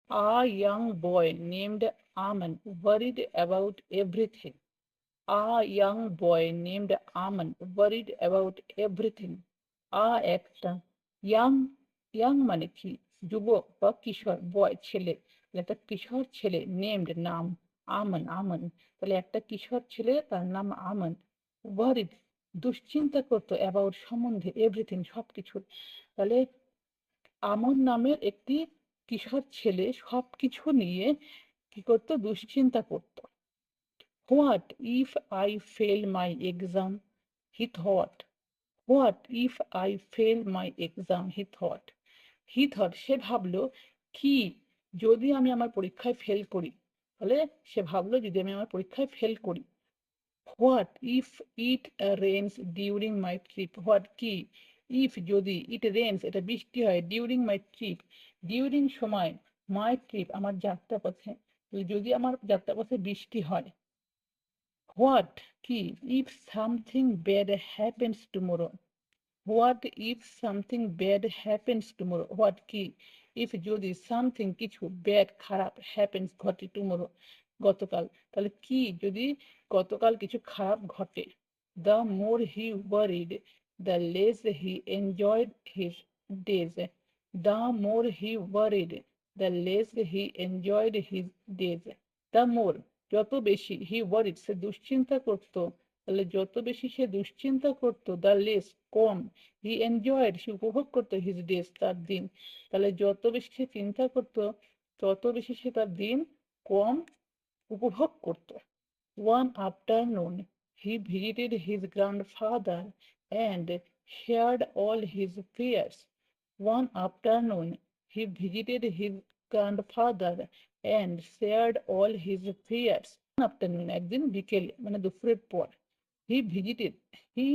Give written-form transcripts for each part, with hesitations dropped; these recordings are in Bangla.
A young boy named Aman worried about everything. A young boy named Aman worried about everything. একটা ইয়াং ইয়াং মানে কি যুবক বা কিশোর বয় ছেলে, একটা কিশোর ছেলে নেমড নাম আমন আমন, তাহলে একটা কিশোর ছেলে তার নাম আমন ওয়ারিড দুশ্চিন্তা করতো অ্যাবাউট সম্বন্ধে এভরিথিং সবকিছু। তাহলে আমন নামের একটি কিশোর ছেলে সবকিছু নিয়ে কি করতো, দুশ্চিন্তা করতো। What if I fail my exam? He thought. What if I fail my exam? He thought. He thought সে ভাবলো কি যদি আমি আমার পরীক্ষায় ফেল করি, তাহলে সে ভাবলো যদি আমি আমার পরীক্ষায় ফেল করি। What if it rains during my trip? What কি if যদি it rains এটা বৃষ্টি হয় during my trip during সময় my trip আমার যাত্রাপথে, যদি আমার যাত্রাপথে বৃষ্টি হয়। What কি if something bad happens tomorrow? What if something bad happens tomorrow? What কি if যদি something কিছু bad খারাপ happens ঘটে tomorrow গতকাল, তাহলে কি যদি গতকাল কিছু খারাপ ঘটে। The more he worried, the less he enjoyed his days. The more he worried, the less he enjoyed his days. The more যত বেশি he worried সে দুশ্চিন্তা করতো, তাহলে যত বেশি সে দুশ্চিন্তা করতো the less কম হি এনজয়েড সে উপভোগ করতো হিজ ডেজ তার দিন, তাহলে যত বেশি সে চিন্তা করতো তত বেশি সে তার দিন কম উপভোগ করতো। One afternoon he visited his grandfather and shared all his fears. One afternoon he visited his grandfather and shared all his fears. Afternoon একদিন বিকেলে মানে দুপুরের পর, he visited he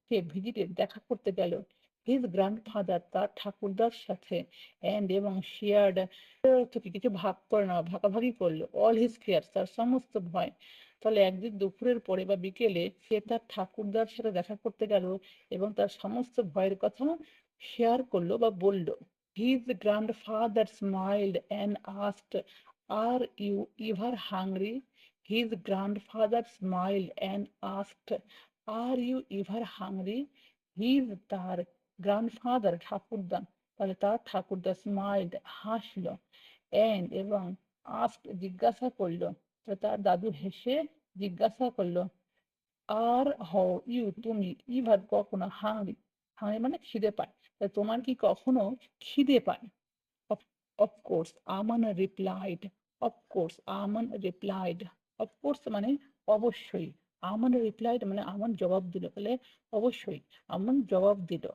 say visited দেখা করতে গেল হিজ গ্র্যান্ডফাদার তার ঠাকুরদার সাথে অ্যান্ড এবং শেয়ার্ড থেকে কিছু ভাগ করে নেওয়া ভাগাভাগি করলো অল হিজ ফিয়ার্স তার সমস্ত ভয়। তাহলে একদিন দুপুরের পরে বা বিকেলে সে তার ঠাকুরদার সাথে দেখা করতে গেল এবং তার সমস্ত ভয়ের কথা শেয়ার করলো বা বলল। His grandfather smiled and asked are you ever hungry? His grandfather smiled and asked, "Are you ever hungry?" His তার গ্র্যান্ডফাদার ঠাকুরদা, তাহলে তার ঠাকুরদা স্মাইলড হাসলো and এবং asked জিজ্ঞাসা করলো, তার দাদু হেসে জিজ্ঞাসা করলো, আর হও ইউ তুমি ইভার কখনো হাংরি? হাংরি মানে খিদে পায়, তোমার কি কখনো খিদে পায়? Of, of course, Aman replied. Of course, Aman replied. Of course মানে অবশ্যই। আমান রিপ্লাইড মানে আমান জবাব দিল, তাহলে অবশ্যই আমান জবাব দিল।